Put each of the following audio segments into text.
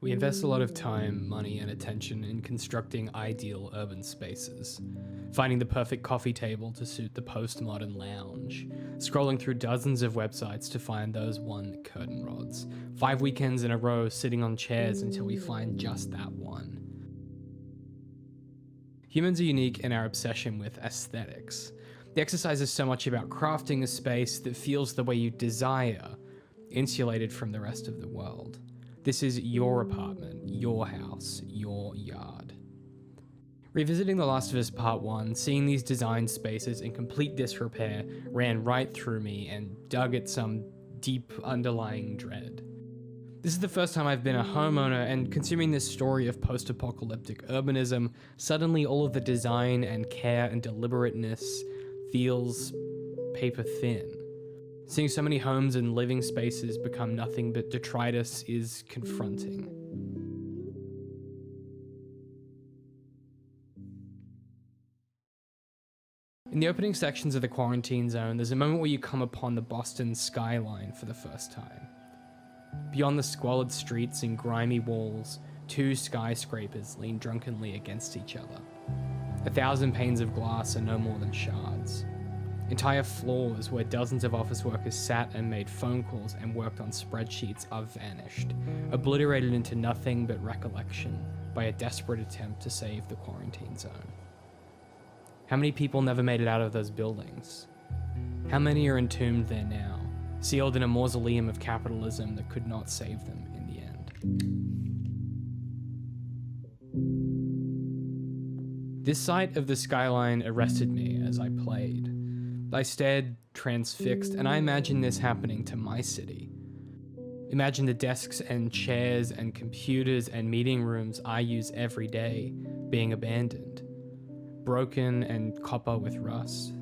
We invest a lot of time, money, and attention in constructing ideal urban spaces, finding the perfect coffee table to suit the postmodern lounge, scrolling through dozens of websites to find those one curtain rods, 5 weekends in a row sitting on chairs until we find just that one. Humans are unique in our obsession with aesthetics. The exercise is so much about crafting a space that feels the way you desire, insulated from the rest of the world. This is your apartment, your house, your yard. Revisiting The Last of Us Part 1, seeing these design spaces in complete disrepair ran right through me and dug at some deep underlying dread. This is the first time I've been a homeowner, and consuming this story of post-apocalyptic urbanism, suddenly all of the design and care and deliberateness feels paper thin. Seeing so many homes and living spaces become nothing but detritus is confronting. In the opening sections of The Quarantine Zone, there's a moment where you come upon the Boston skyline for the first time. Beyond the squalid streets and grimy walls, 2 skyscrapers lean drunkenly against each other. 1,000 panes of glass are no more than shards. Entire floors where dozens of office workers sat and made phone calls and worked on spreadsheets are vanished, obliterated into nothing but recollection by a desperate attempt to save the quarantine zone. How many people never made it out of those buildings? How many are entombed there now, sealed in a mausoleum of capitalism that could not save them in the end? This sight of the skyline arrested me as I played. I stared transfixed, and I imagined this happening to my city. Imagine the desks and chairs and computers and meeting rooms I use every day being abandoned, broken and copper with rust.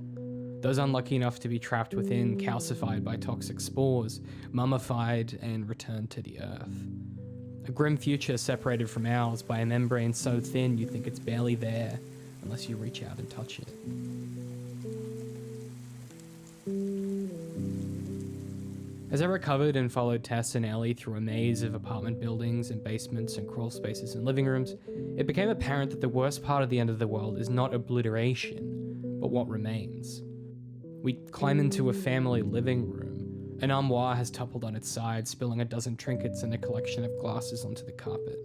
Those unlucky enough to be trapped within, calcified by toxic spores, mummified and returned to the earth. A grim future separated from ours by a membrane so thin you think it's barely there unless you reach out and touch it. As I recovered and followed Tess and Ellie through a maze of apartment buildings and basements and crawl spaces and living rooms, it became apparent that the worst part of the end of the world is not obliteration, but what remains. We climb into a family living room. An armoire has toppled on its side, spilling a dozen trinkets and a collection of glasses onto the carpet.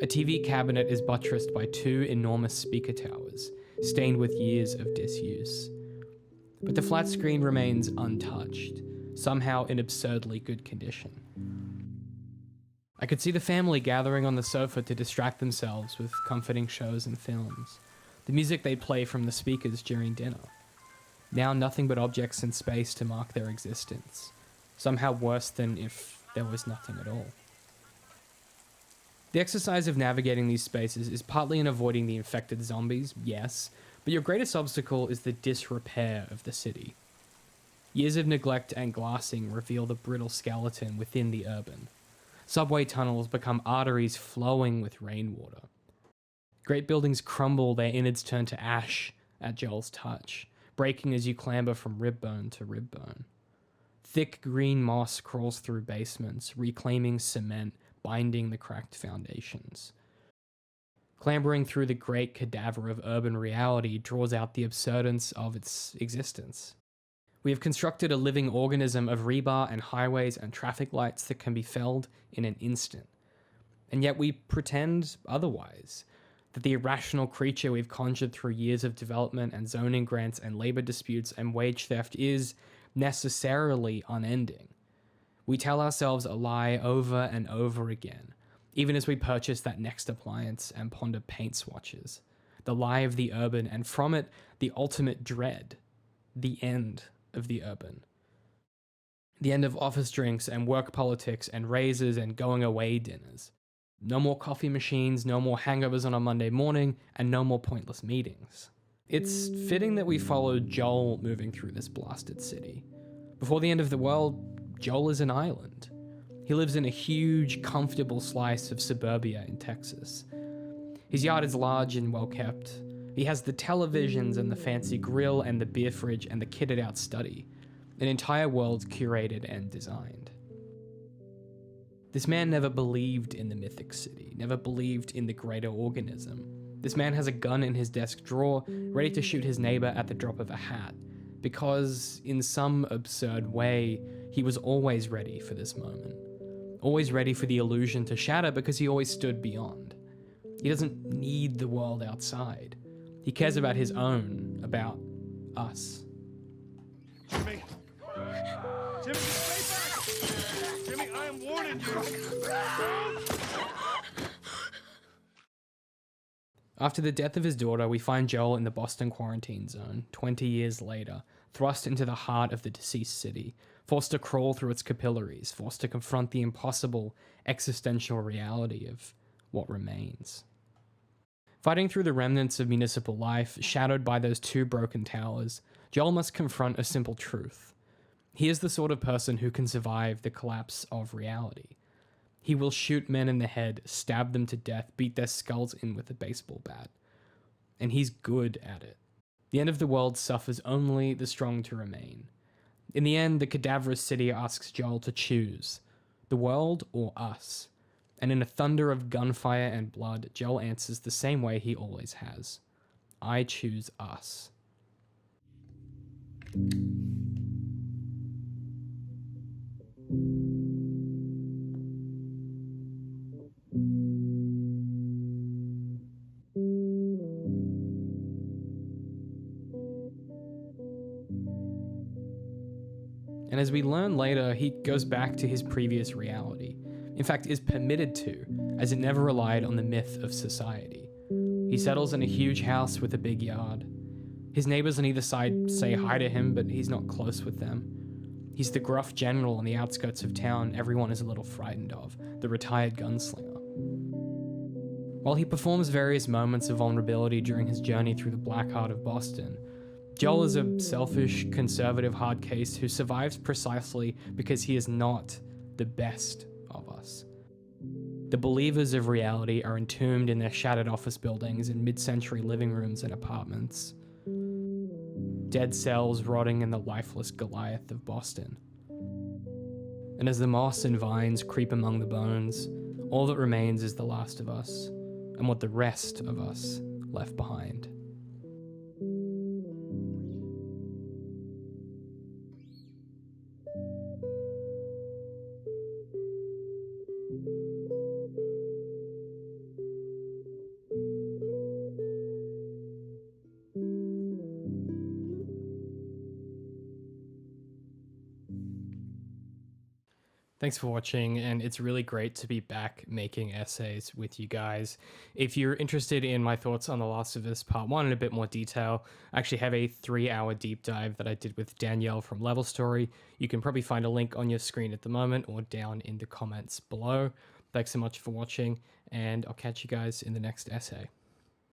A TV cabinet is buttressed by 2 enormous speaker towers, stained with years of disuse. But the flat screen remains untouched, somehow in absurdly good condition. I could see the family gathering on the sofa to distract themselves with comforting shows and films, the music they play from the speakers during dinner. Now nothing but objects in space to mark their existence, somehow worse than if there was nothing at all. The exercise of navigating these spaces is partly in avoiding the infected zombies, yes, but your greatest obstacle is the disrepair of the city. Years of neglect and glassing reveal the brittle skeleton within the urban. Subway tunnels become arteries flowing with rainwater. Great buildings crumble, their innards turn to ash at Joel's touch, breaking as you clamber from rib bone to rib bone. Thick green moss crawls through basements, reclaiming cement, binding the cracked foundations. Clambering through the great cadaver of urban reality draws out the absurdance of its existence. We have constructed a living organism of rebar and highways and traffic lights that can be felled in an instant. And yet we pretend otherwise, that the irrational creature we've conjured through years of development and zoning grants and labor disputes and wage theft is necessarily unending. We tell ourselves a lie over and over again, even as we purchase that next appliance and ponder paint swatches. The lie of the urban, and from it, the ultimate dread, the end of the urban. The end of office drinks and work politics and raises and going away dinners. No more coffee machines, no more hangovers on a Monday morning, and no more pointless meetings. It's fitting that we followed Joel moving through this blasted city. Before the end of the world, Joel is an island. He lives in a huge, comfortable slice of suburbia in Texas. His yard is large and well kept, He has the televisions and the fancy grill and the beer fridge and the kitted out study. An entire world curated and designed. This man never believed in the mythic city, never believed in the greater organism. This man has a gun in his desk drawer, ready to shoot his neighbor at the drop of a hat, because in some absurd way, he was always ready for this moment. Always ready for the illusion to shatter because he always stood beyond. He doesn't need the world outside. He cares about his own, about us. Jimmy! Jimmy, stay back! Jimmy, I am warning you! After the death of his daughter, we find Joel in the Boston quarantine zone, 20 years later, thrust into the heart of the deceased city, forced to crawl through its capillaries, forced to confront the impossible existential reality of what remains. Fighting through the remnants of municipal life, shadowed by those two broken towers, Joel must confront a simple truth. He is the sort of person who can survive the collapse of reality. He will shoot men in the head, stab them to death, beat their skulls in with a baseball bat. And he's good at it. The end of the world suffers only the strong to remain. In the end, the cadaverous city asks Joel to choose, the world or us. And in a thunder of gunfire and blood, Joel answers the same way he always has. I choose us. And as we learn later, he goes back to his previous reality. In fact, is permitted to, as it never relied on the myth of society. He settles in a huge house with a big yard. His neighbors on either side say hi to him, but he's not close with them. He's the gruff general on the outskirts of town everyone is a little frightened of, the retired gunslinger. While he performs various moments of vulnerability during his journey through the black heart of Boston, Joel is a selfish, conservative hard case who survives precisely because he is not the best of us. The believers of reality are entombed in their shattered office buildings and mid-century living rooms and apartments. Dead cells rotting in the lifeless Goliath of Boston. And as the moss and vines creep among the bones, all that remains is the last of us, and what the rest of us left behind. Thanks for watching, and it's really great to be back making essays with you guys. If you're interested in my thoughts on The Last of Us Part 1 in a bit more detail, I actually have a 3-hour deep dive that I did with Danielle from Level Story. You can probably find a link on your screen at the moment or down in the comments below. Thanks so much for watching, and I'll catch you guys in the next essay.